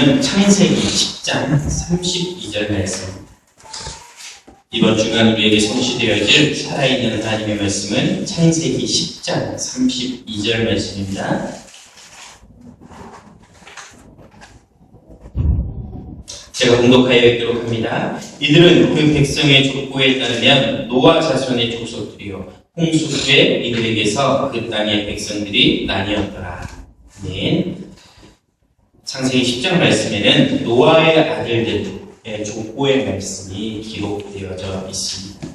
말씀은 창세기 10장 32절 말씀입니다. 이번 주간 우리에게 성취되어질 살아있는 하나님의 말씀은 창세기 10장 32절 말씀입니다. 제가 공독하여 읽도록 합니다. 이들은 그 백성의 족보에 따르면 노아 자손의 족속들이요 홍수 때 이들에게서 그 땅의 백성들이 나뉘었더라. 아멘. 창세기 10장 말씀에는 노아의 아들들의 족보의 말씀이 기록되어져 있습니다.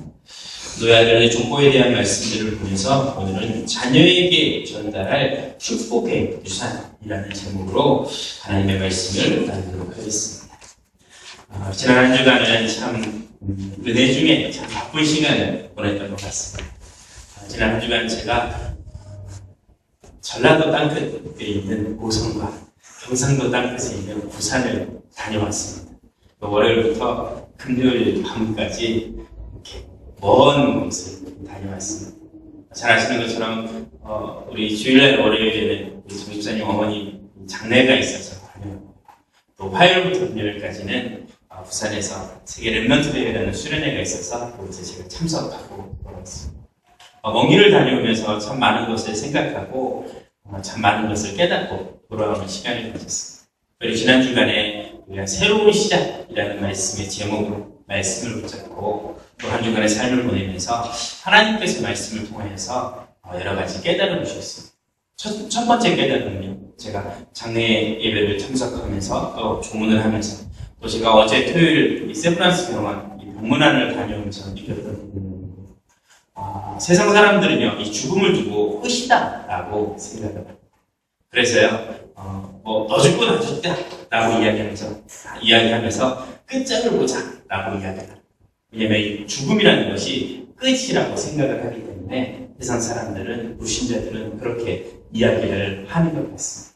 노아의 아들의 족보에 대한 말씀들을 보면서 오늘은 자녀에게 전달할 축복의 유산이라는 제목으로 하나님의 말씀을 나누도록 하겠습니다. 지난 한 주간은 참 은혜 중에 참 바쁜 시간을 보냈던 것 같습니다. 지난 한 주간 제가 전라도 땅끝에 있는 고성과 경상도 땅끝에 있는 부산을 다녀왔습니다. 월요일부터 금요일 밤까지 이렇게 먼 곳을 다녀왔습니다. 잘 아시는 것처럼 우리 주일날 월요일에는 우리 정집사님 어머니 장례가 있어서 다녀왔고, 또 화요일부터 금요일까지는 부산에서 세계 랩런트 대회라는 수련회가 있어서 그곳에 제가 참석하고 돌아왔습니다. 먼 길을 다녀오면서 참 많은 것을 생각하고 참 많은 것을 깨닫고 돌아오는 시간을 가졌습니다. 그리고 지난 주간에 우리가 새로운 시작이라는 말씀의 제목으로 말씀을 붙잡고 또 한 주간의 삶을 보내면서 하나님께서 말씀을 통해서 여러 가지 깨달음을 주셨습니다. 첫 번째 깨달음은요, 제가 장례 예배를 참석하면서 또 조문을 하면서 또 제가 어제 토요일 샌프란시스코 병원 병문안을 다녀오면서 느꼈던 부분입니다. 세상 사람들은요, 이 죽음을 두고 끝이다라고 생각을 합니다. 그래서요, 너 죽고 나 죽다 라고 이야기하면서 끝장을 보자 라고 이야기합니다. 왜냐면 이 죽음이라는 것이 끝이라고 생각을 하기 때문에 세상 사람들은, 불신자들은 그렇게 이야기를 하는 것 같습니다.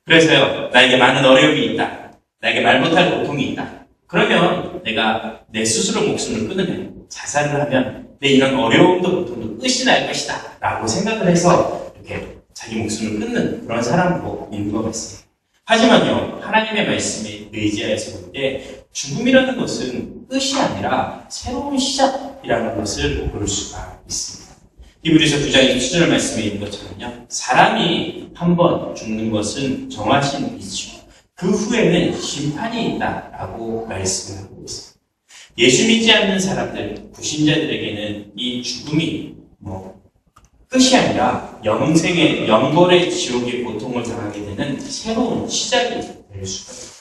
그래서요, 나에게 많은 어려움이 있다, 나에게 말 못할 고통이 있다, 그러면 내가 내 스스로 목숨을 끊으면, 자살을 하면 내 이런 어려움도 고통도 끝이 날 것이다 라고 생각을 해서 이렇게 자기 목숨을 끊는 그런 사람도 있는 것 같습니다. 하지만요, 하나님의 말씀에 의지하여서 볼 때 죽음이라는 것은 끝이 아니라 새로운 시작이라는 것을 볼 수가 있습니다. 히브리서 9장 27절 말씀에 있는 것처럼요, 사람이 한번 죽는 것은 정하신 이치요 그 후에는 심판이 있다라고 말씀을 하고 있습니다. 예수 믿지 않는 사람들, 불신자들에게는 이 죽음이 끝이 아니라 영벌의 지옥의 고통을 당하게 되는 새로운 시작이 될 수가 있습니다.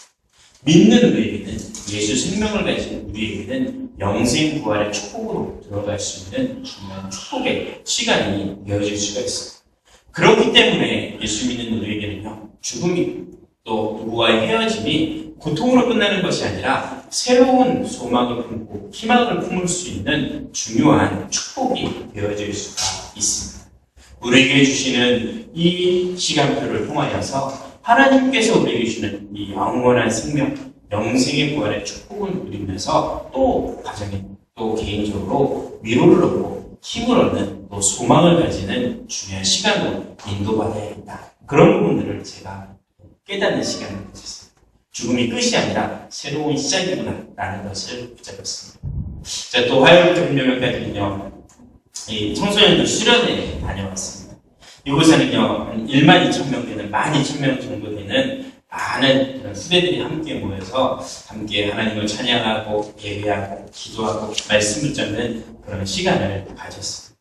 믿는 우리에게는, 예수 생명을 가진 우리에게는 영생 부활의 축복으로 들어갈 수 있는 중요한 축복의 시간이 이어질 수가 있습니다. 그렇기 때문에 예수 믿는 우리에게는요, 죽음이 또 누구와의 헤어짐이 고통으로 끝나는 것이 아니라 새로운 소망을 품고 희망을 품을 수 있는 중요한 축복이 되어질 수가 있습니다. 우리에게 주시는 이 시간표를 통하여서 하나님께서 우리에게 주시는 이 영원한 생명, 영생의 부활의 축복을 누리면서 또 가정에, 또 개인적으로 위로를 얻고 힘을 얻는, 또 소망을 가지는 중요한 시간으로 인도받아야겠다. 그런 부분들을 제가 깨닫는 시간을 가졌습니다. 죽음이 끝이 아니라 새로운 시작이구나 라는 것을 붙잡았습니다. 자, 또 화요일부터 금요일까지는요, 이 청소년들 수련회에 다녀왔습니다. 이곳에는요, 한 12,000명 되는, 12,000명 정도 되는 많은 후대들이 함께 모여서 함께 하나님을 찬양하고 예배하고 기도하고 말씀 붙잡는 그런 시간을 가졌습니다.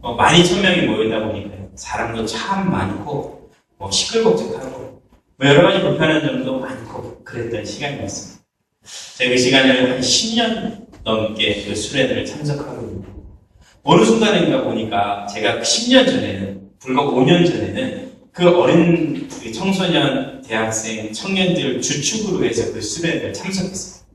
12,000명이 모이다 보니까 사람도 참 많고 시끌벅적하고 여러 가지 불편한 점도 많고 그랬던 시간이었습니다. 제가 그 시간을 한 10년 넘게 그 수련회를 참석하고 있는데, 어느 순간인가 보니까 제가 10년 전에는, 불과 5년 전에는 그 어린 청소년, 대학생, 청년들 주축으로 해서 그 수련회를 참석했습니다.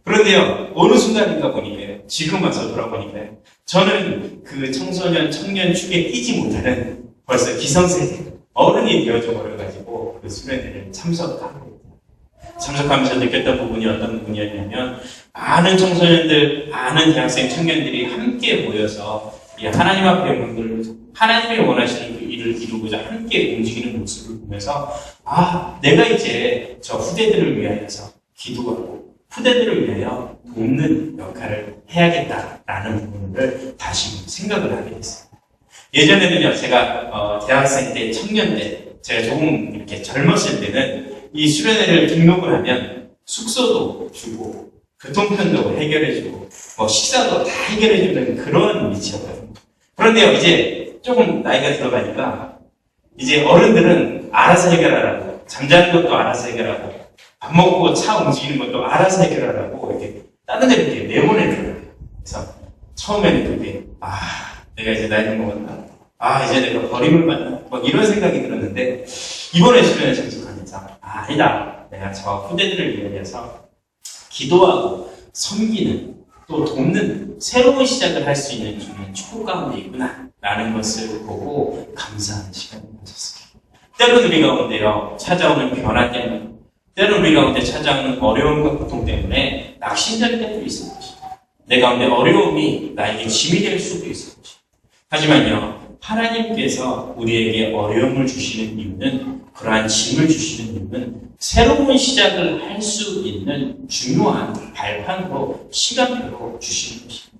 그런데요, 어느 순간인가 보니까요, 지금 와서 돌아보니까요, 저는 그 청소년, 청년 축에 끼지 못하는 벌써 기성세대, 어른이 되어져 버려가지고 그 수련회를 참석하고 참석하면서 느꼈던 부분이 어떤 부분이었냐면, 많은 청소년들, 많은 대학생, 청년들이 함께 모여서 이 하나님 앞에 하나님이 원하시는 그 일을 이루고자 함께 움직이는 모습을 보면서 내가 이제 저 후대들을 위하여서 기도하고 후대들을 위하여 돕는 역할을 해야겠다라는 부분을 다시 생각을 하게 됐습니다. 예전에는요, 제가 대학생 때, 청년 때, 제가 조금 이렇게 젊었을 때는 이 수련회를 등록을 하면 숙소도 주고 교통편도 해결해주고 식사도 다 해결해주는 그런 위치였거든요. 그런데요, 이제 조금 나이가 들어가니까 이제 어른들은 알아서 해결하라고, 잠자는 것도 알아서 해결하고, 밥 먹고 차 움직이는 것도 알아서 해결하라고 이렇게 다른 데로 이렇게 내보내줘요. 그래서 처음에는 그게 내가 이제 나이를 먹었나? 이제 내가 버림을 받나? 이런 생각이 들었는데 이번에 수련회 참석하면서 아니다. 내가 저 후대들을 위하여서 기도하고 섬기는 또 돕는 새로운 시작을 할 수 있는 주는 축복 가운데 있구나 라는 것을 보고 감사하는 시간을 가졌습니다. 때로는 우리 가운데요 찾아오는 변화 때문에, 때로는 우리 가운데 찾아오는 어려움과 고통 때문에 낙심될 때도 있을 것입니다. 내 가운데 어려움이 나에게 짐이 될 수도 있을 것입니다. 하지만요, 하나님께서 우리에게 어려움을 주시는 이유는, 그러한 짐을 주시는 이유는 새로운 시작을 할 수 있는 중요한 발판으로, 시간표로 주시는 것입니다.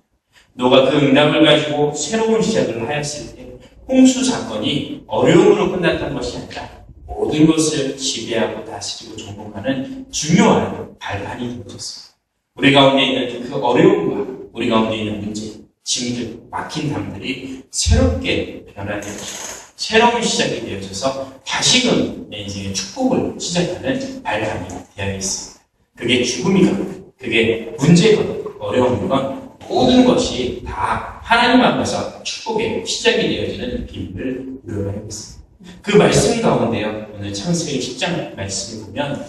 너가 그 응답을 가지고 새로운 시작을 하였을 때 홍수 사건이 어려움으로 끝났던 것이 아니라 모든 것을 지배하고 다스리고 정복하는 중요한 발판이 되어졌습니다. 우리 가운데 있는 그 어려움과 우리 가운데 있는 문제, 짐들, 막힌 담들이 새롭게 변화되고 새로운 시작이 되어져서 다시금 내 인생의 축복을 시작하는 발판이 되어 있습니다. 그게 죽음이건, 그게 문제건, 어려움이건 모든 것이 다 하나님 앞에서 축복의 시작이 되어지는 비밀을 우리가 알고 있습니다. 그 말씀 가운데요, 오늘 창세기 10장 말씀을 보면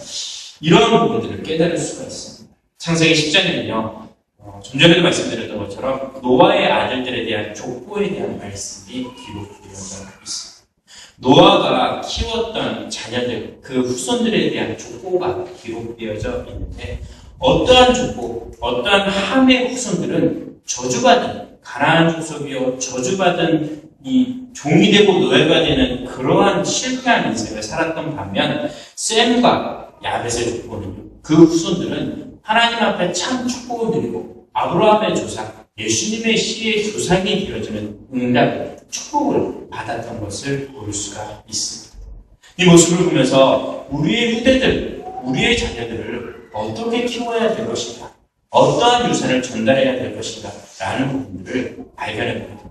이러한 부분들을 깨달을 수가 있습니다. 창세기 10장에는요, 좀 전에도 말씀드렸던 것처럼 노아의 아들들에 대한 족보에 대한 말씀이 기록되어져 있습니다. 노아가 키웠던 자녀들, 그 후손들에 대한 족보가 기록되어져 있는데 어떠한 족보, 어떠한 함의 후손들은 저주받은 가나안 족속이요 저주받은 이 종이 되고 노예가 되는 그러한 실패한 인생을 살았던 반면 셈과 야벳의 족보는요, 그 후손들은 하나님 앞에 참 축복을 드리고 아브라함의 조상, 예수님의 씨의 조상이 되어지는 응답, 축복을 받았던 것을 볼 수가 있습니다. 이 모습을 보면서 우리의 후대들, 우리의 자녀들을 어떻게 키워야 될 것인가, 어떠한 유산을 전달해야 될 것인가 라는 부분들을 발견해 보게 됩니다.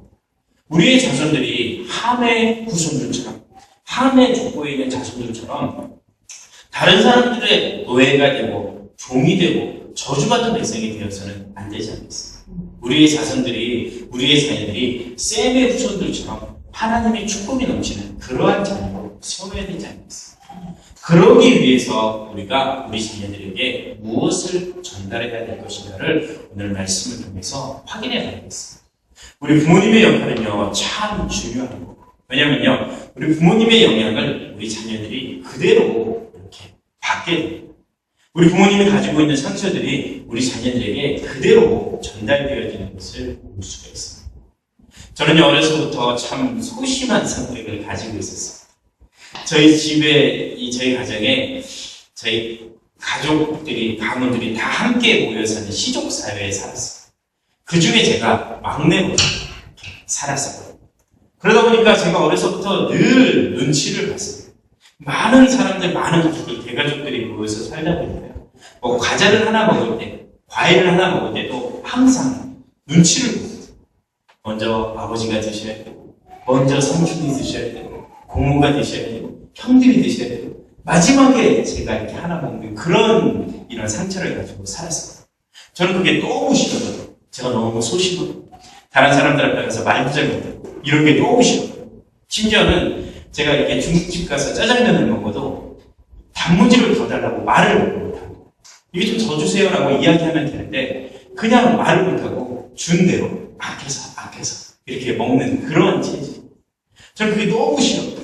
우리의 자손들이 함의 후손들처럼, 함의 족보에 있는 자손들처럼 다른 사람들의 노예가 되고 종이 되고 저주받은 백성이 되어서는 안 되지 않겠습니까? 우리의 자손들이, 우리의 자녀들이 셈의 후손들처럼 하나님의 축복이 넘치는 그러한 자녀로 세워야 되지 않겠습니까? 그러기 위해서 우리가 우리 자녀들에게 무엇을 전달해야 될 것인가를 오늘 말씀을 통해서 확인해 봐야겠습니다. 우리 부모님의 역할은요, 참 중요하고, 왜냐면요, 우리 부모님의 영향을 우리 자녀들이 그대로 이렇게 받게 됩니다. 우리 부모님이 가지고 있는 상처들이 우리 자녀들에게 그대로 전달되어지는 것을 볼 수가 있습니다. 저는요, 어려서부터 참 소심한 성격을 가지고 있었습니다. 저희 집에, 저희 가정에, 저희 가족들이, 가문들이 다 함께 모여 사는 시족사회에 살았어요. 그 중에 제가 막내로 살았어요. 그러다 보니까 제가 어려서부터 늘 눈치를 봤어요. 많은 사람들, 많은 가족들, 대가족들이 모여서 살다 보니까요. 과자를 하나 먹을 때, 과일을 하나 먹을 때도 항상 눈치를 보거든요. 먼저 아버지가 드셔야 되고, 먼저 삼촌이 드셔야 되고, 고모가 드셔야 되고, 형들이 드셔야 되고, 마지막에 제가 이렇게 하나 먹는 그런 이런 상처를 가지고 살았어요. 저는 그게 너무 싫어요. 제가 너무 소심하고, 다른 사람들 앞에 가서 말도 잘 못하고, 이런 게 너무 싫어요. 심지어는 제가 이렇게 중국집 가서 짜장면을 먹어도 단무지를 더 달라고 말을 못하고, 이게 좀 더 주세요라고 이야기하면 되는데, 그냥 말을 못하고, 준 대로 아껴서 이렇게 먹는 그런 체질. 저는 그게 너무 싫어요.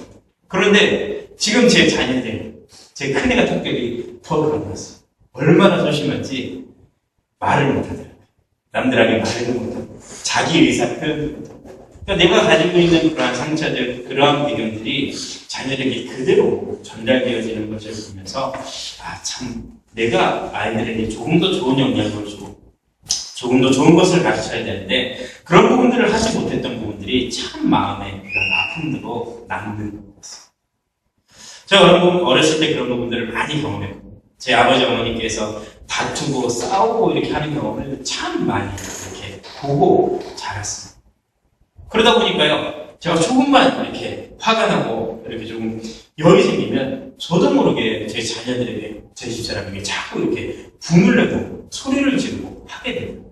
그런데 지금 제 자녀들, 제 큰애가 특별히 더 그런 것 같아요. 얼마나 소심한지 말을 못하더라고요. 남들에게 말도 못하고, 자기 의사 표현도 못하고, 그러니까 내가 가지고 있는 그러한 상처들, 그러한 배경들이 자녀에게 그대로 전달되어지는 것을 보면서 참 내가 아이들에게 조금 더 좋은 영향을 주고 조금 더 좋은 것을 가르쳐야 되는데 그런 부분들을 하지 못했던 부분들이 참 마음에 그런 아픔으로 남는 것 같습니다. 제가 어렸을 때 그런 부분들을 많이 경험했고 제 아버지 어머니께서 다투고 싸우고 이렇게 하는 경험을 참 많이 이렇게 보고 자랐습니다. 그러다 보니까요, 제가 조금만 이렇게 화가 나고 이렇게 좀 열이 생기면 저도 모르게 제 자녀들에게, 제 집사람에게 자꾸 이렇게 분을 내고 소리를 지르고 하게 됩니다.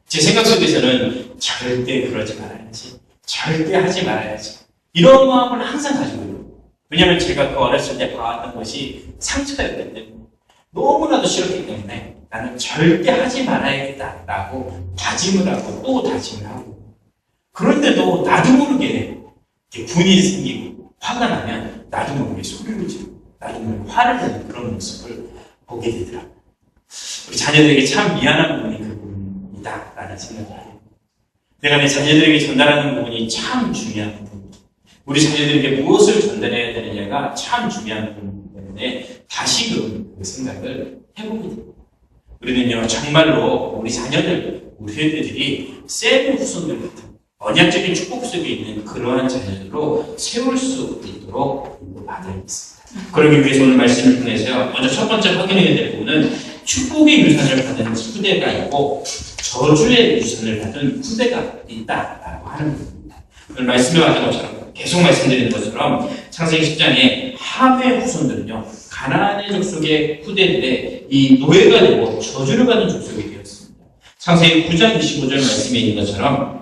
제 생각 속에서는 절대 그러지 말아야지, 절대 하지 말아야지 이런 마음을 항상 가지고 있어요. 왜냐하면 제가 그 어렸을 때 봐왔던 것이 상처였기 때문에 너무나도 싫었기 때문에 나는 절대 하지 말아야겠다라고 다짐을 하고 또 다짐을 하고 그런데도 나도 모르게 분이 생기고 화가 나면 나도 모르게 소리를 지르고 나도 모르게 화를 내는 그런 모습을 보게 되더라고요. 우리 자녀들에게 참 미안한 부분이 그 부분이다라는 생각을 해요. 내가 내 자녀들에게 전달하는 부분이 참 중요한 부분입니다. 우리 자녀들에게 무엇을 전달해야 되느냐가 참 중요한 부분이기 때문에 다시금 그 생각을 해보게 됩니다. 우리는요 정말로 우리 자녀들, 우리 세대들이 쌤의 후손들 같은 언약적인 축복 속에 있는 그러한 자녀들로 세울 수 있도록 인도받아야 있습니다. 그러기 위해서 오늘 말씀을 통해서요. 먼저 첫 번째 확인해야 될 부분은 축복의 유산을 받은 후대가 있고 저주의 유산을 받은 후대가 있다라고 하는 부분입니다. 오늘 말씀에 왔던 것처럼 계속 말씀드리는 것처럼 창세기 10장에 함의 후손들은요. 가나안의 족속의 후대들의 이 노예가 되고 저주를 받은 족속이 되었습니다. 창세기 9장 25절 말씀에 있는 것처럼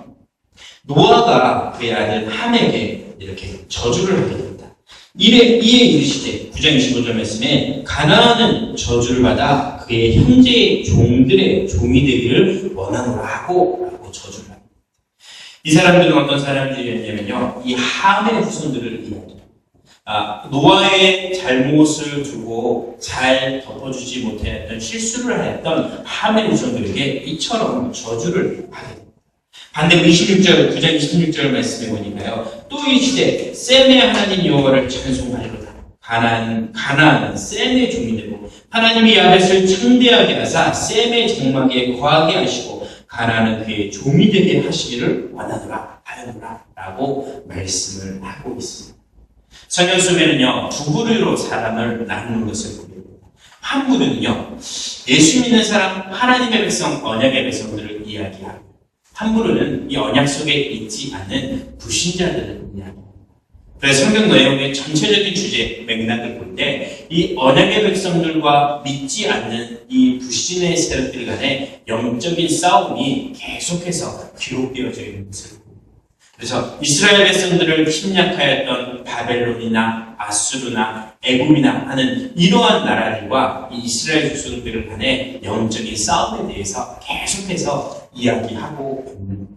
노아가 그의 아들 함에게 이렇게 저주를 하게 됩니다. 이에 이르시되 9장 25절 말씀에 가나안은 저주를 받아 그의 형제의 종들의 종이 되기를 원하노라 하고 저주를 합니다. 이 사람들은 어떤 사람들이었냐면요. 이 함의 후손들을 이야기합니다. 노아의 잘못을 두고 잘 덮어주지 못했던 실수를 하였던 함의 후손들에게 이처럼 저주를 하게 됩니다. 반대로 26절, 9장 26절 말씀해 보니까요. 또 이 시대 셈의 하나님 여호와를 찬송하리로다. 가나안은 셈의 종이 되고 하나님이 야벳을 창대하게 하사 셈의 장막에 거하게 하시고 가나안은 그의 종이 되게 하시기를 원하노라 하였노라 라고 말씀을 하고 있습니다. 성경 속에는요. 두 부류로 사람을 나누는 것을 보게 됩니다. 한 부류는요. 예수 믿는 사람, 하나님의 백성, 언약의 백성들을 이야기하고 한 부류는 이 언약 속에 있지 않는 불신자들을 이야기합니다. 그래서 성경 내용의 전체적인 주제, 맥락을 볼 때 이 언약의 백성들과 믿지 않는 이 불신의 세력들 간의 영적인 싸움이 계속해서 기록되어져 있는 것을 봅니다. 그래서 이스라엘 백성들을 침략하였던 바벨론이나 아수르나 애굽이나 하는 이러한 나라들과 이 이스라엘 백성들 간의 영적인 싸움에 대해서 계속해서 이야기하고 있는 겁니다.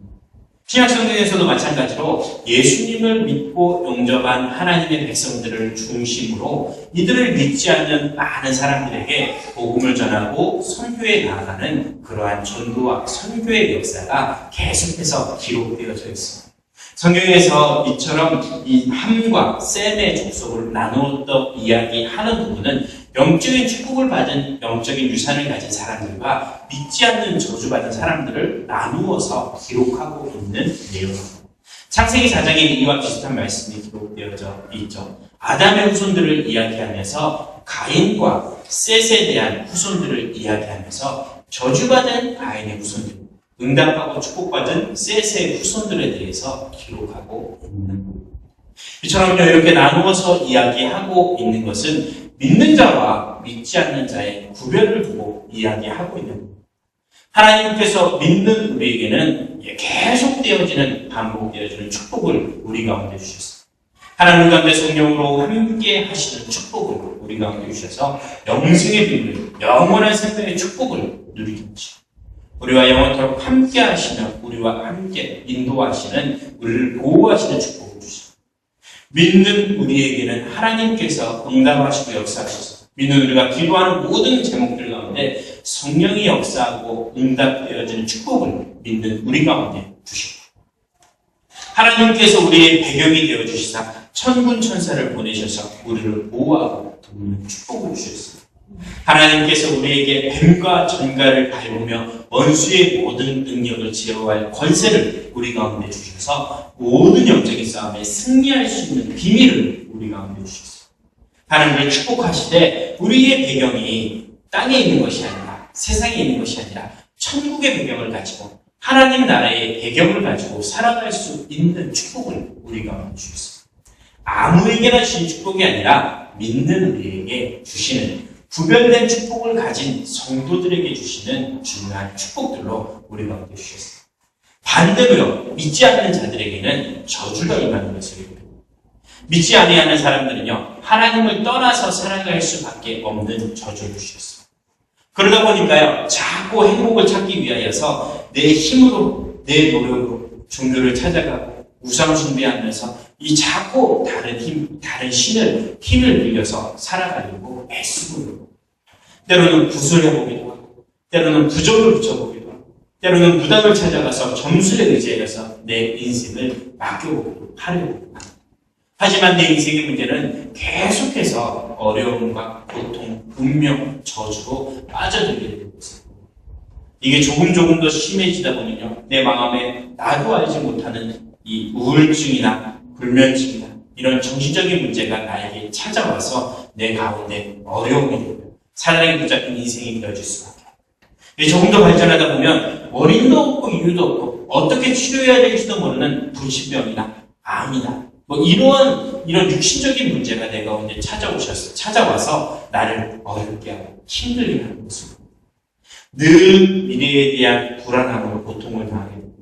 신약성경에서도 마찬가지로 예수님을 믿고 영접한 하나님의 백성들을 중심으로 이들을 믿지 않는 많은 사람들에게 복음을 전하고 선교에 나아가는 그러한 전도와 선교의 역사가 계속해서 기록되어져 있습니다. 성경에서 이처럼 이 함과 셈의 족속을 나누었던 이야기하는 부분은 영적인 축복을 받은 영적인 유산을 가진 사람들과 믿지 않는 저주받은 사람들을 나누어서 기록하고 있는 내용입니다. 창세기 4장에 이와 비슷한 말씀이 기록되어져 있죠. 아담의 후손들을 이야기하면서 가인과 셋에 대한 후손들을 이야기하면서 저주받은 가인의 후손들, 응답하고 축복받은 셋의 후손들에 대해서 기록하고 있는 겁니다. 이처럼요 이렇게 나누어서 이야기하고 있는 것은 믿는 자와 믿지 않는 자의 구별을 두고 이야기하고 있는 겁니다. 하나님께서 믿는 우리에게는 계속되어지는 반복되어지는 축복을 우리 가운데 주셨습니다. 하나님 가운데 성령으로 함께 하시는 축복을 우리 가운데 주셔서 영생의 비밀, 영원한 생명의 축복을 누리게 하시고 우리와 영원토록 함께 하시며 우리와 함께 인도하시는 우리를 보호하시는 축복을 주십니다. 믿는 우리에게는 하나님께서 응답하시고 역사하셔서 믿는 우리가 기도하는 모든 제목들 가운데 성령이 역사하고 응답되어지는 축복을 믿는 우리 가운데 주십니다. 하나님께서 우리의 배경이 되어주시사 천군 천사를 보내셔서 우리를 보호하고 돕는 축복을 주셨습니다. 하나님께서 우리에게 뱀과 전갈을 밟으며 원수의 모든 능력을 제어할 권세를 우리 가운데 주셔서 모든 영적인 싸움에 승리할 수 있는 비밀을 우리 가운데 주셨습니다. 하나님을 축복하시되 우리의 배경이 땅에 있는 것이 아니라 세상에 있는 것이 아니라 천국의 배경을 가지고 하나님 나라의 배경을 가지고 살아갈 수 있는 축복을 우리 가운데 주셨습니다. 아무에게나 주신 축복이 아니라 믿는 우리에게 주시는 구별된 축복을 가진 성도들에게 주시는 중요한 축복들로 우리 가운데 주셨습니다. 반대로요, 믿지 않는 자들에게는 저주가 임하는 것을 보입니다. 믿지 아니하는 사람들은요, 하나님을 떠나서 살아갈 수밖에 없는 저주를 주셨습니다. 그러다 보니까요, 자꾸 행복을 찾기 위하여서 내 힘으로, 내 노력으로 종교를 찾아가고 우상 숭배하면서 이 자꾸 다른 힘, 다른 힘을 빌려서 살아가려고 애쓰고, 때로는 굿을 해보기도 하고, 때로는 부정을 붙여보기도 하고, 때로는 무당을 찾아가서 점수에 의지해서 내 인생을 맡겨보기도 하려고 합니다. 하지만 내 인생의 문제는 계속해서 어려움과 고통, 운명, 저주로 빠져들게 되는 것입니다. 이게 조금 더 심해지다 보면요, 내 마음에 나도 알지 못하는 이 우울증이나 불면증이나 이런 정신적인 문제가 나에게 찾아와서 내 가운데 어려움이 되고 사랑에 붙잡힌 인생이 되어질 수밖에 없어요. 조금 더 발전하다 보면 원인도 없고 이유도 없고 어떻게 치료해야 될지도 모르는 불치병이나 암이나 이런 육신적인 문제가 내 가운데 찾아와서 나를 어렵게 하고 힘들게 하는 모습. 늘 미래에 대한 불안함으로 고통을 당하게 됩니다.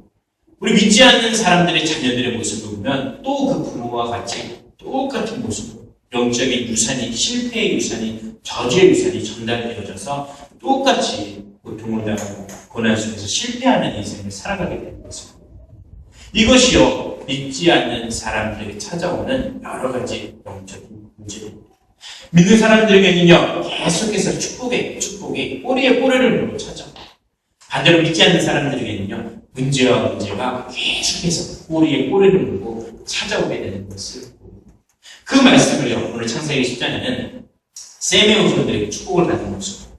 우리 믿지 않는 사람들의 자녀들의 모습을 보면 또 그 부모와 같이 똑같은 모습으로 영적인 유산이, 실패의 유산이, 저주의 유산이 전달되어져서 똑같이 고통을 당하고 고난 속에서 실패하는 인생을 살아가게 되는 것입니다. 이것이요, 믿지 않는 사람들에게 찾아오는 여러 가지 영적인 문제입니다. 믿는 사람들에게는요, 계속해서 축복이 꼬리에 꼬리를 물고 찾아옵니다. 반대로 믿지 않는 사람들에게는요, 문제가 계속해서 꼬리에 꼬리를 물고 찾아오게 되는 것을 봅니다. 그 말씀을요, 오늘 창세기 10장에는 셈의 후손들에게 축복을 받는 모습,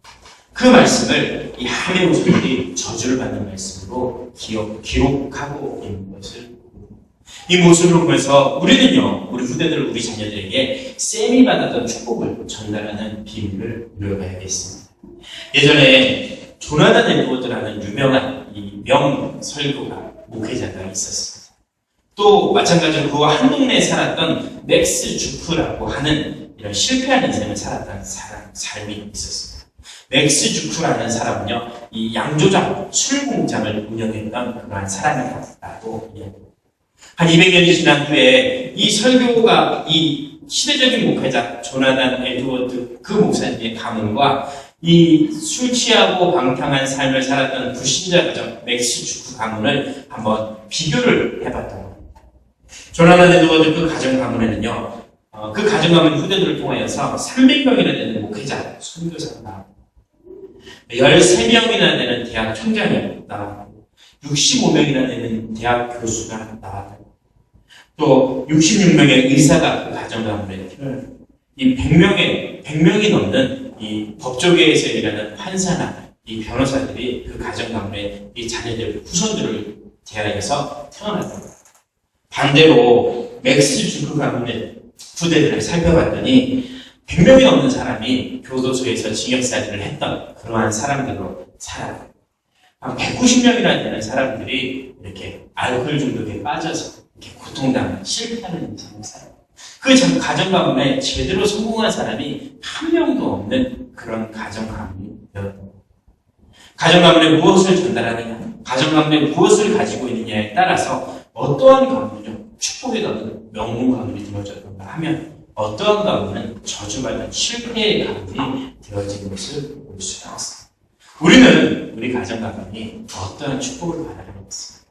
그 말씀을 이 함의 후손들이 저주를 받는 말씀으로 기록하고 있는 것을 봅니다. 이 모습을 보면서 우리는요, 우리 후대들, 우리 자녀들에게 셈이 받았던 축복을 전달하는 비밀을 누려봐야겠습니다. 예전에 조나단 에드워드라는 유명한 이 명설교가, 목회자가 있었습니다. 또 마찬가지로 그와 한 동네에 살았던 맥스 주크라고 하는 이런 실패한 인생을 살았던 삶이 있었습니다. 맥스 주크라는 사람은요, 이 양조장, 술 공장을 운영했던 그러한 사람이라고 이야기합니다. 한 200년이 지난 후에 이 설교가 이 시대적인 목회자 조나단 에드워드 그 목사님의 가문과 이 술 취하고 방탕한 삶을 살았던 불신자 가정 맥스 주크 가문을 한번 비교를 해봤던 겁니다. 조나단 에드워드 그 가정 가문에는요, 그 가정 가문 후대들을 통하여서 300명이나 되는 목회자, 선교사가 나왔고 13명이나 되는 대학 총장이 나왔고 65명이나 되는 대학 교수가 나왔고 또 66명의 의사가 그 가정 가문에 이 100명이 넘는 이 법조계에서 일하는 판사나 이 변호사들이 그 가정 가문에 이 자녀들, 후손들을 대하여서 태어났다. 반대로 맥스 주크 가문의 부대들을 살펴봤더니 100명이 넘는 사람이 교도소에서 징역살이를 했던 그러한 사람들로 살아요. 한 190명이나 되는 사람들이 이렇게 알코올 중독에 빠져서 이렇게 고통당하는 실패하는 인생을 살아요. 그 가정 가문에 제대로 성공한 사람이 한 명도 없는 그런 가정 가문이 되었던 겁니다. 가정 가문에 무엇을 전달하느냐, 가정 가문에 무엇을 가지고 있느냐에 따라서 어떠한 가문은요, 축복에 얻은 명문 가문이 되어졌던가 하면 어떠한 가문은 저주받은 실패의 가문이 되어진 것을 볼 수가 있습니다. 우리는 우리 가정 가문이 어떠한 축복을 받아야 겠습니다.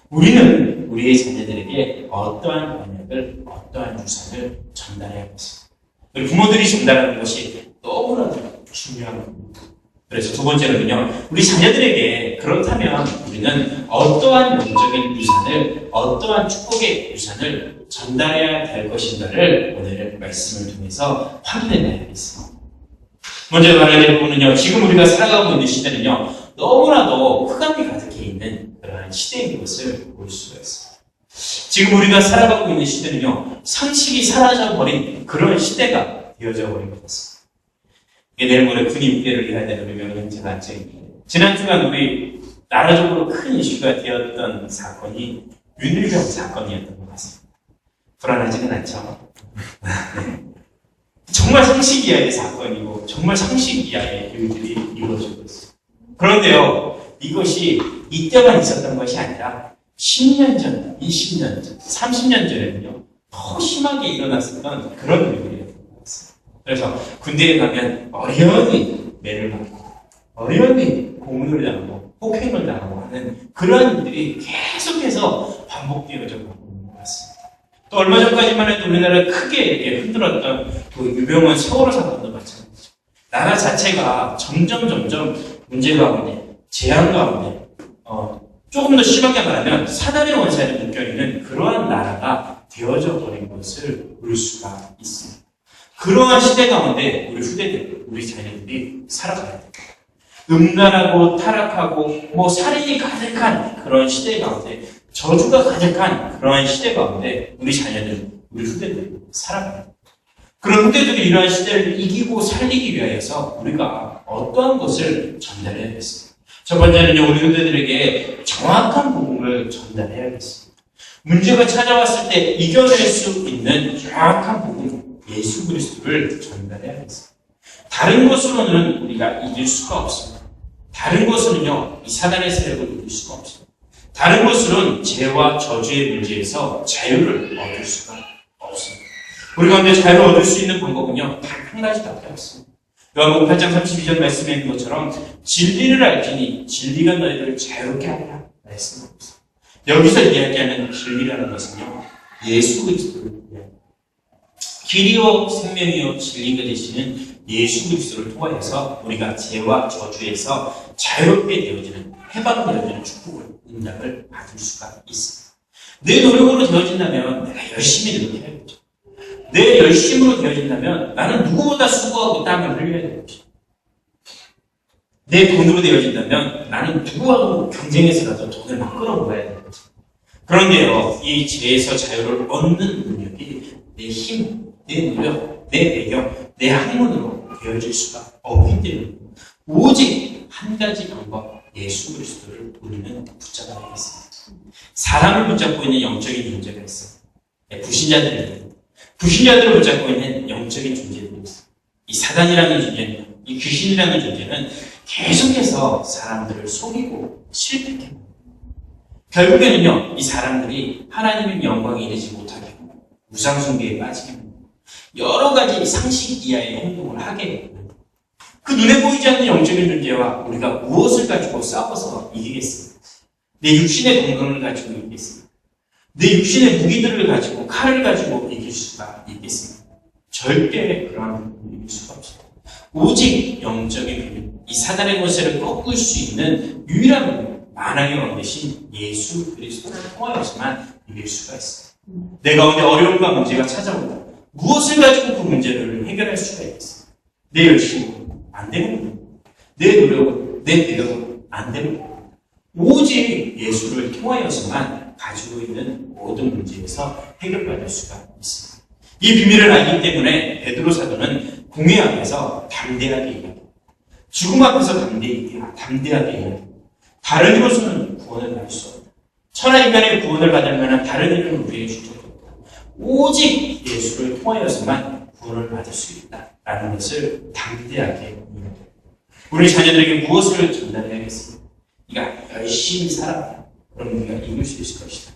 우리는 우리의 자녀들에게 어떠한 번역을, 어떠한 유산을 전달해야겠습니다. 우리 부모들이 전달하는 것이 너무나도 중요한 겁니다. 그래서 두 번째는요, 우리 자녀들에게 그렇다면 우리는 어떠한 영적인 유산을, 어떠한 축복의 유산을 전달해야 될 것인가를 오늘 말씀을 통해서 확인해 봐야겠습니다. 먼저 말해야 될 부분은요, 지금 우리가 살아가고 있는 시대는요, 너무나도 흑암이 가득해 있는 그러한 시대인 것을 볼 수가 있습니다. 지금 우리가 살아가고 있는 시대는요, 상식이 사라져버린 그런 시대가 되어져 버린 것 같습니다. 내일 모레 군입대를 해야 되는 우리 명령제가 앉아있는데, 지난 주간 우리 나라적으로 큰 이슈가 되었던 사건이 윤일병 사건이었던 것 같습니다. 불안하지는 않죠? 네. 정말 상식 이하의 사건이고 정말 상식 이하의 일들이 이루어지고 있어요. 그런데요, 이것이 이때만 있었던 것이 아니라 10년 전, 20년 전, 30년 전에는요, 더 심하게 일어났었던 그런 일들이었던 것 같습니다. 그래서 군대에 가면 어련히 매를 맞고 어련히 고문을 당하고 폭행을 당하고 하는 그런 일들이 계속해서 반복되어져 가고 있는 것 같습니다. 또 얼마 전까지만 해도 우리나라를 크게 흔들었던 그 유병원 세월호 사건도 마찬가지죠. 나라 자체가 점점 문제 가운데, 재앙 가운데, 조금 더 심하게 말하면 사단의 원산에 묶여있는 그러한 나라가 되어져 버린 것을 볼 수가 있습니다. 그러한 시대 가운데 우리 후대들, 우리 자녀들이 살아가야 됩니다. 음란하고 타락하고 살인이 가득한 그런 시대 가운데, 저주가 가득한 그러한 시대 가운데 우리 자녀들, 우리 후대들이 살아갑니다. 그런 후대들이 이러한 시대를 이기고 살리기 위하여서 우리가 어떠한 것을 전달해야겠습니다. 첫 번째는요, 우리 후대들에게 정확한 복음을 전달해야겠습니다. 문제가 찾아왔을 때 이겨낼 수 있는 정확한 복음, 예수 그리스도를 전달해야겠습니다. 다른 것으로는 우리가 이길 수가 없습니다. 다른 것으로는요, 이 사단의 세력을 이길 수가 없습니다. 다른 것으로는 죄와 저주의 문제에서 자유를 얻을 수가 없습니다. 우리 가운데 자유를 얻을 수 있는 방법은요, 단 한 가지밖에 없습니다. 요한복음 8장 32절 말씀에 있는 것처럼 진리를 알지니 진리가 너희를 자유롭게 하리라 말씀합니다. 여기서 이야기하는 진리라는 것은요, 예수 그리스도를 이야기합니다. 길이요 생명이요 진리가 되시는 예수 그리스도를 통하여서 우리가 죄와 저주에서 자유롭게 되어지는, 해방되어지는 축복을, 응답을 받을 수가 있습니다. 내 노력으로 되어진다면 내가 열심히 노력해야겠죠. 내 열심으로 되어진다면 나는 누구보다 수고하고 땀을 흘려야 되겠죠. 내 돈으로 되어진다면 나는 누구하고 경쟁해서라도 돈을 막 끌어모아야 되겠죠. 그런데요, 이 죄에서 자유를 얻는 능력이 내 힘, 내 노력, 내 배경, 내 학문으로 되어질 수가 없기 때문에 오직 한 가지 방법, 예수 그리스도를 우리는 붙잡아야겠습니다. 사람을 붙잡고 있는 영적인 존재가 있어요. 불신자들이 불신자들을 붙잡고 있는 영적인 존재들이 있어요. 이 사단이라는 존재는, 이 귀신이라는 존재는 계속해서 사람들을 속이고 실패하게 합니다. 결국에는요, 이 사람들이 하나님의 영광에 이르지 못하게 하고 우상숭배에 빠지게 합니다. 여러 가지 상식 이하의 행동을 하게 됩니다. 그 눈에 보이지 않는 영적인 존재와 우리가 무엇을 가지고 싸워서 이기겠습니까? 내 육신의 건강을 가지고 이기겠습니까? 내 육신의 무기들을 가지고, 칼을 가지고 이길 수가 있겠습니까? 절대 그러한 부분을 이길 수가 없습니다. 오직 영적인 비밀, 이 사단의 권세를 꺾을 수 있는 유일한 비밀, 만왕의 왕 대신 예수 그리스도를 통하여서만 이길 수가 있습니다. 내 가운데 어려움과 문제가 찾아온다. 무엇을 가지고 그 문제를 해결할 수가 있겠습니까? 내 열심으로 안 되는 겁니다. 내 노력으로, 내 배경으로 안 되는 겁니다. 오직 예수를 통하여서만 가지고 있는 모든 문제에서 해결받을 수가 있습니다. 이 비밀을 알기 때문에 베드로 사도는 공회 앞에서 담대하게 얘기합니다. 죽음 앞에서 담대하게 얘기합니다. 다른 이로서는 구원을 받을 수 없다. 천하인간의 구원을 받을 만한 다른 이름은 우리에게 줄 적이 없다. 오직 예수를 통하여서만 구원을 받을 수 있다라는 것을 담대하게 얘기합니다. 우리 자녀들에게 무엇을 전달해야겠습니까? 네가 열심히 살아라. 그럼 네가 이길 수 있을 것이다.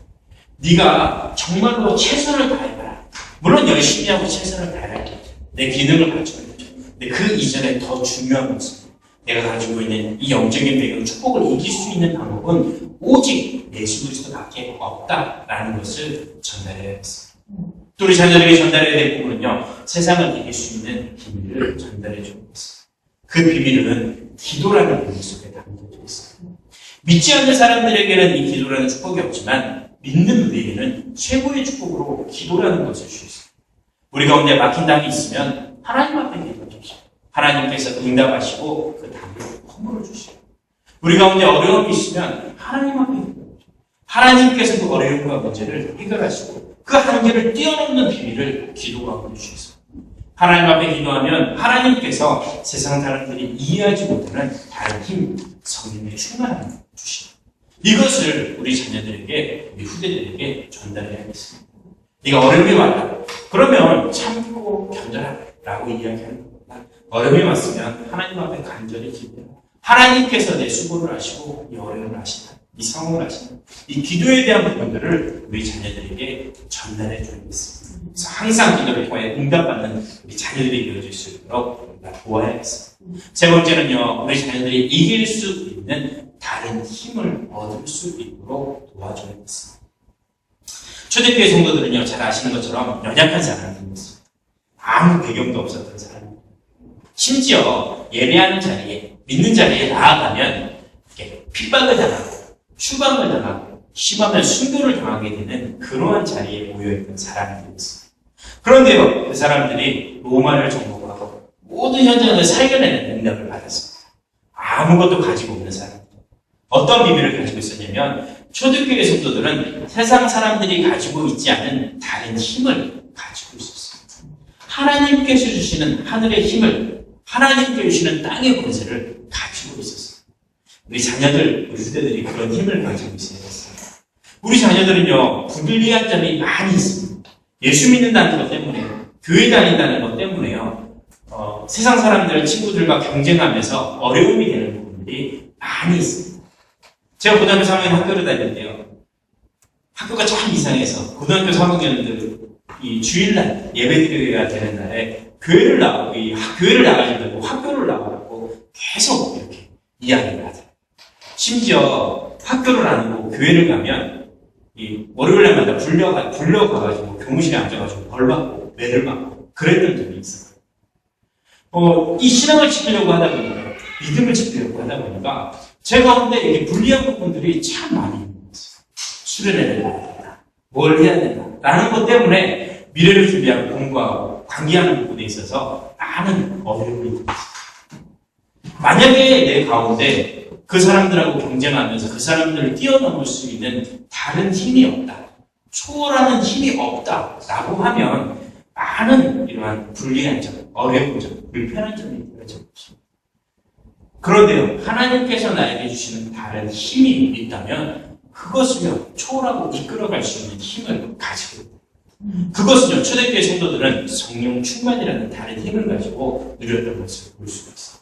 네가 정말로 최선을 다해봐라. 물론 열심히 하고 최선을 다해야겠죠. 내 기능을 가져야겠죠. 근데 그 이전에 더 중요한 것은 내가 가지고 있는 이 영적인 배경, 축복을 이길 수 있는 방법은 오직 예수 그리스도밖에 없다라는 것을 전달해야겠습니다. 또 우리 자녀들에게 전달해야 될 부분은요, 세상을 이길 수 있는 비밀을 전달해 주는 것입니다. 그 비밀은 기도라는 의미 속에 담겨져 있습니다. 믿지 않는 사람들에게는 이 기도라는 축복이 없지만 믿는 우리에게는 최고의 축복으로 기도라는 것을 줄 수 있습니다. 우리 가운데 막힌 담이 있으면 하나님 앞에 기도해 주십시오. 하나님께서 응답하시고 그 담을 허물어 주시고, 우리 가운데 어려움이 있으면 하나님 앞에 기도해 주십시오. 하나님께서 그 어려움과 문제를 해결하시고 그 한계를 뛰어넘는 비밀을 기도 가운데 주셨습니다. 하나님 앞에 기도하면 하나님께서 세상 사람들이 이해하지 못하는 다른 힘, 성령의 충만함을 주십니다. 이것을 우리 자녀들에게, 우리 후대들에게 전달해야겠습니다. 네가 어려움이 왔다. 그러면 참고 견뎌라라고 이야기하는 겁니다. 어려움이 왔으면 하나님 앞에 간절히 기도해라. 하나님께서 내 수고를 아시고 이 어려움을 아신다. 이 상황을 아신다. 이 기도에 대한 부분들을 우리 자녀들에게 전달해 줘야겠습니다. 그래서 항상 기도를 통해 응답받는 우리 자녀들이 이루어질 수 있도록 우리가 도와야겠습니다. 세 번째는요, 우리 자녀들이 이길 수 있는 다른 힘을 얻을 수 있도록 도와줘야겠습니다. 초대교회 성도들은요, 잘 아시는 것처럼 연약한 사람들이었습니다. 아무 배경도 없었던 사람입니다. 심지어 예배하는 자리에, 믿는 자리에 나아가면 이렇게 핍박을 당하고 추방을 당하고 심하면 순교를 당하게 되는 그러한 자리에 모여있던 사람들이었습니다. 그런데요, 그 사람들이 로마를 정복하고 모든 현장을 살려내는 능력을 받았습니다. 아무것도 가지고 없는 사람들. 어떤 비밀을 가지고 있었냐면, 초대교회 성도들은 세상 사람들이 가지고 있지 않은 다른 힘을 가지고 있었습니다. 하나님께서 주시는 하늘의 힘을, 하나님께서 주시는 땅의 권세를 가지고 있었습니다. 우리 자녀들, 우리 후대들이 그런 힘을 가지고 있어야겠습니다. 우리 자녀들은요, 불리한 점이 많이 있습니다. 예수 믿는다는 것 때문에, 교회 다닌다는 것 때문에요, 세상 사람들, 친구들과 경쟁하면서 어려움이 되는 부분들이 많이 있습니다. 제가 고등학교 3학년 학교를 다닐 때요, 학교가 참 이상해서 고등학교 3학년들 이 주일날 예배드려야 되는 날에 교회를 나가려고 학교를 나가라고 계속 이렇게 이야기를 하죠. 심지어 학교를 안 하고 교회를 가면 이 월요일날마다 불려가가지고 교무실에 앉아가지고 벌받고 매를 맞고 그랬던 적이 있어요. 이 신앙을 지키려고 하다 보니까, 믿음을 지키려고 하다 보니까 제 가운데 이렇게 불리한 부분들이 참 많이 있는 거죠. 수련회를 가야 된다, 뭘 해야 된다 라는 것 때문에 미래를 준비하고 공부하고 관계하는 부분에 있어서 많은 어려움이 있습니다. 만약에 내 가운데 그 사람들하고 경쟁하면서 그 사람들을 뛰어넘을 수 있는 다른 힘이 없다, 초월하는 힘이 없다 라고 하면 많은 이러한 불리한 점, 어려운 점, 불편한 점이 느껴질 것입니다. 그런데요, 하나님께서 나에게 주시는 다른 힘이 있다면 그것을요, 초월하고 이끌어갈 수 있는 힘을 가지고 있다. 그것은요, 초대교회 성도들은 성령 충만이라는 다른 힘을 가지고 누렸던 것을 볼 수가 있습니다.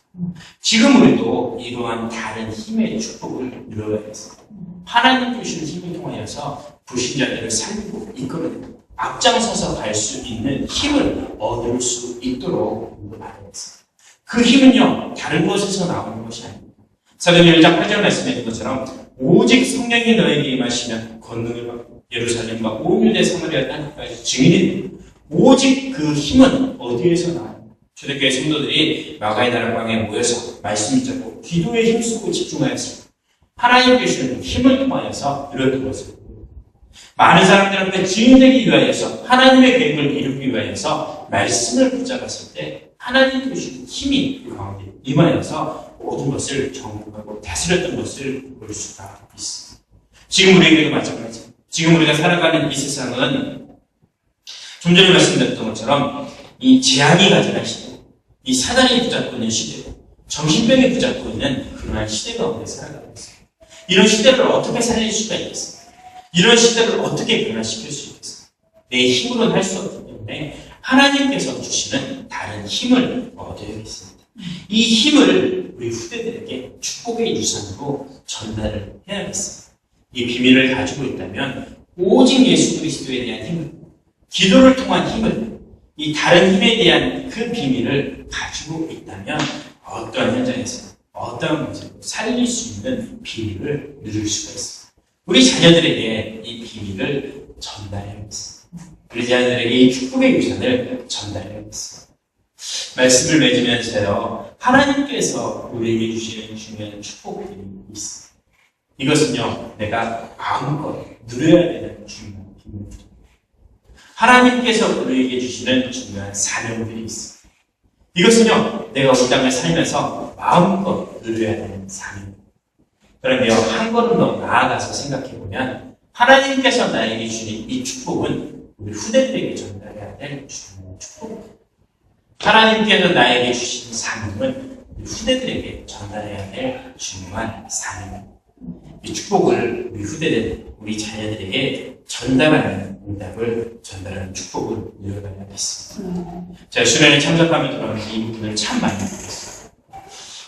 지금 우리도 이러한 다른 힘의 축복을 누려야겠습니다. 하나님 주시는 힘을 통하여서 불신자들을 살리고 이끌어내고 앞장서서 갈 수 있는 힘을 얻을 수 있도록 인도받아야겠습니다. 그 힘은요, 다른 곳에서 나오는 것이 아닙니다. 사도행전 1장 8절 말씀해 준 것처럼 오직 성령이 너에게 임하시면 권능을 받고 예루살렘과 온 유대 사마리아 땅까지 증인이 됩니다. 오직 그 힘은 어디에서 나옵니까? 초대교회 성도들이 마가의 다락방에 모여서 말씀을 잡고 기도에 힘쓰고 집중하였습니다. 하나님 주시는 힘을 통하여서 이루어진 것을 많은 사람들 앞에 증인되기 위하여서, 하나님의 계획을 이루기 위하여서 말씀을 붙잡았을 때 하나님 주시는 힘이 그 가운데 임하여서 모든 것을 정복하고 다스렸던 것을 볼 수가 있습니다. 지금 우리에게도 마찬가지. 지금 우리가 살아가는 이 세상은 좀 전에 말씀드렸던 것처럼 이 재앙이 가져간 시대, 이 사단이 붙잡고 있는 시대, 정신병이 붙잡고 있는 그러한 시대 가운데 살아가고 있습니다. 이런 시대를 어떻게 살릴 수가 있겠습니까? 이런 시대를 어떻게 변화시킬 수 있겠습니까? 내 힘으로는 할 수 없기 때문에 하나님께서 주시는 다른 힘을 얻어야겠습니다. 이 힘을 우리 후대들에게 축복의 유산으로 전달을 해야겠습니다. 이 비밀을 가지고 있다면 오직 예수 그리스도에 대한 힘을, 기도를 통한 힘을, 이 다른 힘에 대한 그 비밀을 가지고 있다면 어떠한 현장에서 어떠한 문제도 살릴 수 있는 비밀을 누릴 수가 있습니다. 우리 자녀들에게 이 비밀을 전달해야겠습니다. 우리 자녀들에게 이 축복의 유산을 전달해야겠습니다. 말씀을 맺으면서요, 하나님께서 우리에게 주시는 중요한 축복들이 있습니다. 이것은요, 내가 마음껏 누려야 되는 중요한 비밀입니다. 하나님께서 우리에게 주시는 중요한 사명들이 있습니다. 이것은요, 내가 이 땅을 살면서 마음껏 누려야 되는 사명입니다. 그런데요, 한 걸음 더 나아가서 생각해보면 하나님께서 나에게 주신 이 축복은 우리 후대들에게 전달해야 될 중요한 축복입니다. 하나님께서 나에게 주신 사명은 우리 후대들에게 전달해야 될 중요한 사명입니다. 이 축복을 우리 후대들, 우리 자녀들에게 전달하는 응답을 전달하는 축복을 누려가야겠습니다. 제가 수련회 참석하며 들어오는 이 부분을 참 많이 느꼈어요.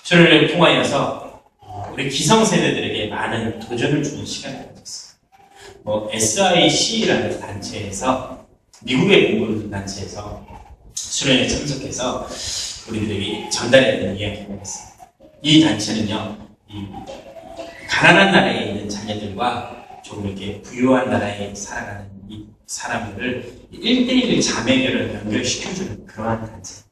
수련회를 통하여서 우리 기성세대들에게 많은 도전을 주는 시간을 가졌어요. SIC라는 단체에서, 미국의 공부를 둔 단체에서 수련회에 참석해서 우리들에게 전달해야 되는 이야기가 있습니다. 이 단체는요, 가난한 나라에 있는 자녀들과 조금 이렇게 부유한 나라에 살아가는 이 사람들을 1대1 자매결을 연결시켜주는 그러한 단체.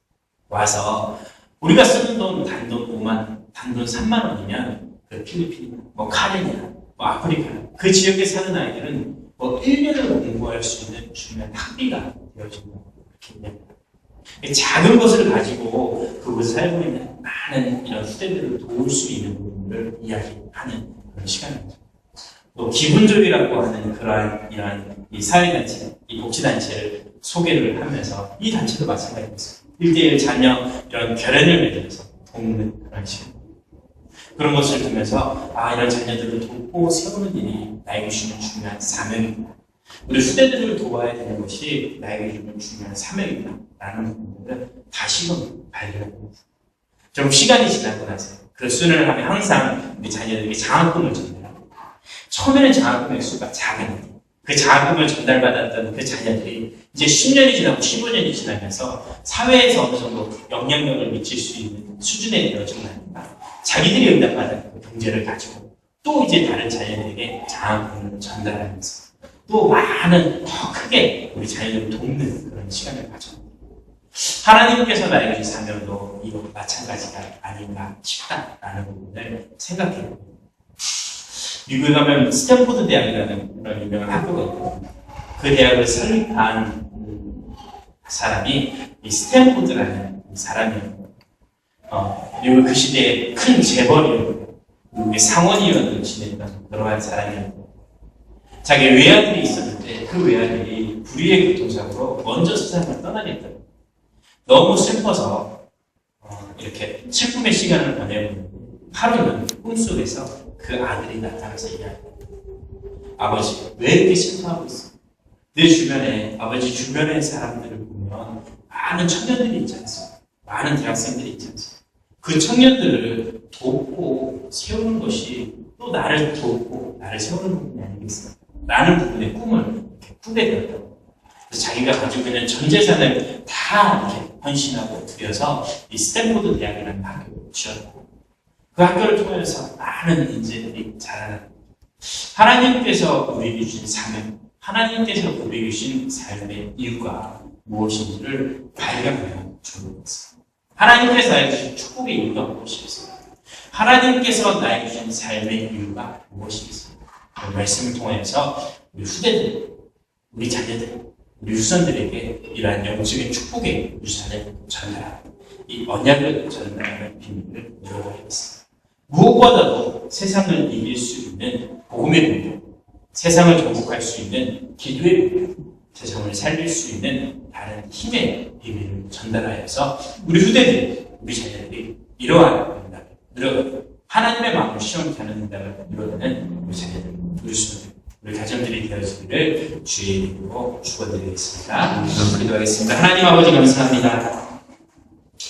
와서 우리가 쓰는 돈 단돈 5만, 단돈 3만 원이면 그 필리핀, 카레냐, 아프리카 그 지역에 사는 아이들은 1년을 공부할 수 있는 중요한 학비가 되어진다고 이렇게 됩니다. 작은 것을 가지고 그곳에 살고 있는 많은 이런 후대들을 도울 수 있는 부분을 이야기하는 그런 시간입니다. 또 기분조이라고 하는 이러한 이 사회단체, 이 복지단체를 소개를 하면서 이 단체도 마찬가지입니다. 1대1 자녀 이런 결연을 맺으면서 돕는 그런 시간입니다. 그런 것을 보면서 이런 자녀들을 돕고 세우는 일이 나에게 주는 중요한 사명입니다. 우리 후대들을 도와야 되는 것이 나에게 주는 중요한 사명이다 라는 부분을 다시금 발견합니다. 좀 시간이 지나고 나서 그 수련을 하면 항상 우리 자녀들에게 장학금을 전달합니다. 처음에는 장학금 액수가 작은데 그 장학금을 전달받았던 그 자녀들이 이제 10년이 지나고 15년이 지나면서 사회에서 어느 정도 영향력을 미칠 수 있는 수준에 이르러지고 나니까 자기들이 응답받은 그 경제를 가지고 또 이제 다른 자녀들에게 장학금을 전달하면서 또 많은 더 크게 우리 자녀들을 돕는 그런 시간을 가져옵니다. 하나님께서 나에게 주신 사명도 이것과 마찬가지가 아닌가 싶다라는 부분을 생각해봅니다. 미국에 가면 스탠포드 대학이라는 그런 유명한 학교가 있거든요. 그 대학을 설립한 사람이 이 스탠포드라는 사람이었고, 미국 그 시대에 큰 재벌이었고, 미국의 상원의원을 지냈던 그러한 사람이었고, 자기 외아들이 있었는데 그 외아들이 불의의 교통사고로 먼저 세상을 떠나겠다. 너무 슬퍼서 이렇게 슬픔의 시간을 보내고 하루는 꿈속에서 그 아들이 나타나서 이야기합니다. 아버지, 왜 이렇게 슬퍼하고 있어? 내 주변에, 아버지 주변의 사람들을 보면 많은 청년들이 있지 않습니까? 많은 대학생들이 있지 않습니까? 그 청년들을 돕고 세우는 것이 또 나를 돕고 나를 세우는 부분이 아니겠습니까? 라는 부분의 꿈을 이렇게 꾸게 되었다고. 그래서 자기가 가지고 있는 전 재산을 다 이렇게 헌신하고 드려서 이 스탠포드 대학이라는 학교를 지었고, 그 학교를 통해서 많은 인재들이 자라는 하나님께서 우리에게 주신 사명, 하나님께서 우리에게 주신 삶의 이유가 무엇인지를 발견하면 좋은 것입니다. 하나님께서 나에게 주신 축복의 이유가 무엇이겠습니까? 하나님께서 나에게 주신 삶의 이유가 무엇이겠습니까? 그 말씀을 통해서 우리 후대들, 우리 자녀들, 우리 후손들에게 이러한 영적인 축복의 유산을 전달하고 이 언약을 전달하는 비밀을 열어버리겠습니다. 무엇보다도 세상을 이길 수 있는 복음의 능력, 세상을 정복할 수 있는 기도의 능력, 세상을 살릴 수 있는 다른 힘의 비밀을 전달하여서 우리 후대들, 우리 자녀들이 이러한 응답을 누려가고 하나님의 마음을 시험케 하는 응답을 누려가는 우리 자녀들, 우리 수들, 우리 가정들이 되어지기를 주의 이름으로 축원드리겠습니다. 기도하겠습니다. 하나님 아버지 감사합니다.